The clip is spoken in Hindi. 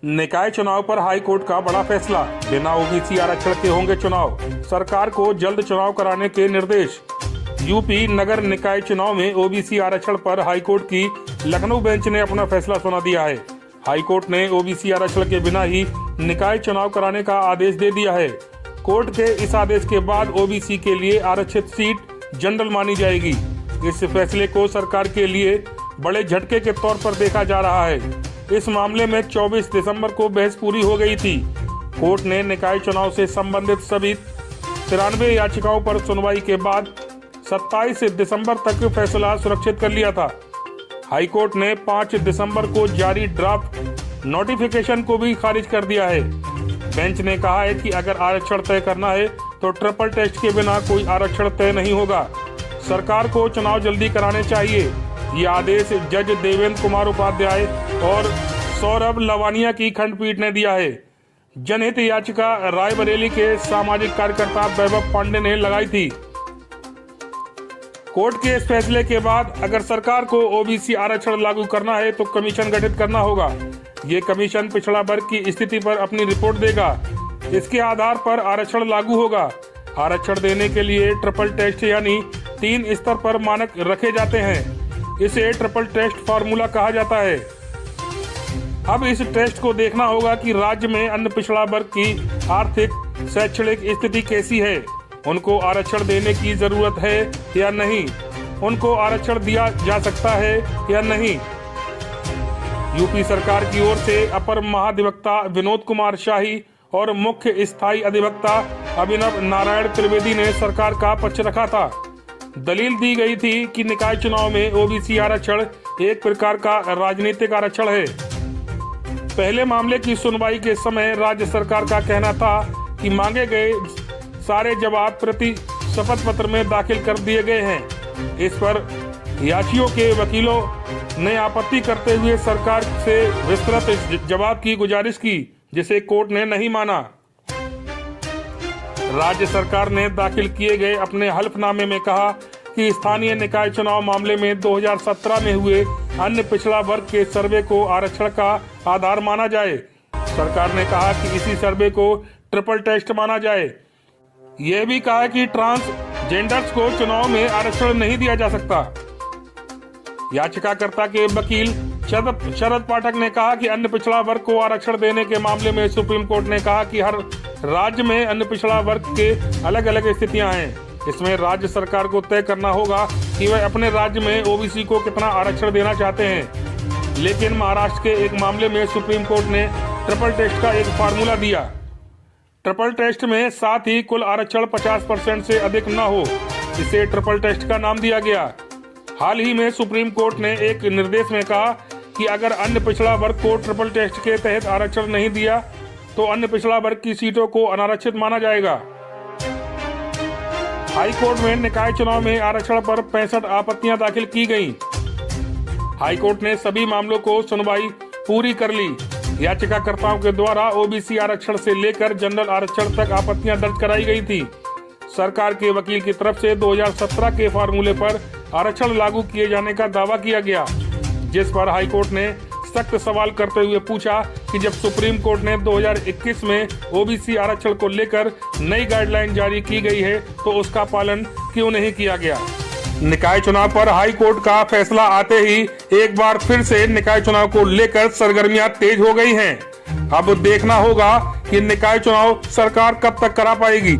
निकाय चुनाव पर हाई कोर्ट का बड़ा फैसला, बिना ओबीसी आरक्षण के होंगे चुनाव, सरकार को जल्द चुनाव कराने के निर्देश। यूपी नगर निकाय चुनाव में ओबीसी आरक्षण पर हाईकोर्ट की लखनऊ बेंच ने अपना फैसला सुना दिया है। हाईकोर्ट ने ओबीसी आरक्षण के बिना ही निकाय चुनाव कराने का आदेश दे दिया है। कोर्ट के इस आदेश के बाद ओबीसी के लिए आरक्षित सीट जनरल मानी जाएगी। इस फैसले को सरकार के लिए बड़े झटके के तौर पर देखा जा रहा है। इस मामले में 24 दिसंबर को बहस पूरी हो गई थी। कोर्ट ने निकाय चुनाव से संबंधित सभी 93 याचिकाओं पर सुनवाई के बाद 27 दिसंबर तक फैसला सुरक्षित कर लिया था। हाईकोर्ट ने 5 दिसंबर को जारी ड्राफ्ट नोटिफिकेशन को भी खारिज कर दिया है। बेंच ने कहा है कि अगर आरक्षण तय करना है तो ट्रिपल टेस्ट के बिना कोई आरक्षण तय नहीं होगा। सरकार को चुनाव जल्दी कराने चाहिए। ये आदेश जज देवेंद्र कुमार उपाध्याय और सौरभ लवानिया की खंडपीठ ने दिया है। जनहित याचिका रायबरेली के सामाजिक कार्यकर्ता वैभव पांडे ने लगाई थी। कोर्ट के इस फैसले के बाद अगर सरकार को ओबीसी आरक्षण लागू करना है तो कमीशन गठित करना होगा। ये कमीशन पिछड़ा वर्ग की स्थिति पर अपनी रिपोर्ट देगा। इसके आधार पर आरक्षण लागू होगा। आरक्षण देने के लिए ट्रिपल टेस्ट यानी 3 स्तर पर मानक रखे जाते हैं। इसे ट्रिपल टेस्ट फार्मूला कहा जाता है। अब इस टेस्ट को देखना होगा कि राज्य में अन्य पिछड़ा वर्ग की आर्थिक शैक्षणिक स्थिति कैसी है, उनको आरक्षण देने की जरूरत है या नहीं, उनको आरक्षण दिया जा सकता है या नहीं। यूपी सरकार की ओर से अपर महाधिवक्ता विनोद कुमार शाही और मुख्य स्थायी अधिवक्ता अभिनव नारायण त्रिवेदी ने सरकार का पक्ष रखा था। दलील दी गई थी कि निकाय चुनाव में ओबीसी आरक्षण एक प्रकार का राजनीतिक आरक्षण है। पहले मामले की सुनवाई के समय राज्य सरकार का कहना था कि मांगे गए सारे जवाब प्रति शपथ पत्र में दाखिल कर दिए गए हैं। इस पर याचियों के वकीलों ने आपत्ति करते हुए सरकार से विस्तृत जवाब की गुजारिश की, जिसे कोर्ट ने नहीं माना। राज्य सरकार ने दाखिल किए गए अपने हल्फनामे में कहा कि स्थानीय निकाय चुनाव मामले में 2017 में हुए अन्य पिछड़ा वर्ग के सर्वे को आरक्षण का आधार माना जाए। सरकार ने कहा कि इसी सर्वे को ट्रिपल टेस्ट माना जाए। यह भी कहा कि ट्रांसजेंडर्स को चुनाव में आरक्षण नहीं दिया जा सकता। याचिकाकर्ता के वकील शरद पाठक ने कहा कि अन्य पिछड़ा वर्ग को आरक्षण देने के मामले में सुप्रीम कोर्ट ने कहा कि हर राज्य में अन्य पिछड़ा वर्ग के अलग अलग स्थितियां हैं। इसमें राज्य सरकार को तय करना होगा कि वह अपने राज्य में ओबीसी को कितना आरक्षण देना चाहते हैं। लेकिन महाराष्ट्र के एक मामले में सुप्रीम कोर्ट ने ट्रिपल टेस्ट का एक फार्मूला दिया। ट्रिपल टेस्ट में साथ ही कुल आरक्षण 50% से अधिक न हो, इसे ट्रिपल टेस्ट का नाम दिया गया। हाल ही में सुप्रीम कोर्ट ने एक निर्देश में कहा कि अगर अन्य पिछड़ा वर्ग को ट्रिपल टेस्ट के तहत आरक्षण नहीं दिया तो अन्य पिछड़ा वर्ग की सीटों को अनारक्षित माना जाएगा। हाई कोर्ट में निकाय चुनाव में आरक्षण पर 65 आपत्तियां दाखिल की गईं। हाई कोर्ट ने सभी मामलों को सुनवाई पूरी कर ली। याचिकाकर्ताओं के द्वारा ओबीसी आरक्षण से लेकर जनरल आरक्षण तक आपत्तियां दर्ज कराई गई थी। सरकार के वकील की तरफ से 2017 के फार्मूले पर आरक्षण लागू किए जाने का दावा किया गया, जिस पर हाईकोर्ट ने सख्त सवाल करते हुए पूछा कि जब सुप्रीम कोर्ट ने 2021 में ओबीसी आरक्षण को लेकर नई गाइडलाइन जारी की गई है तो उसका पालन क्यों नहीं किया गया। निकाय चुनाव पर हाई कोर्ट का फैसला आते ही एक बार फिर से निकाय चुनाव को लेकर सरगर्मियां तेज हो गई हैं। अब देखना होगा कि निकाय चुनाव सरकार कब तक करा पाएगी।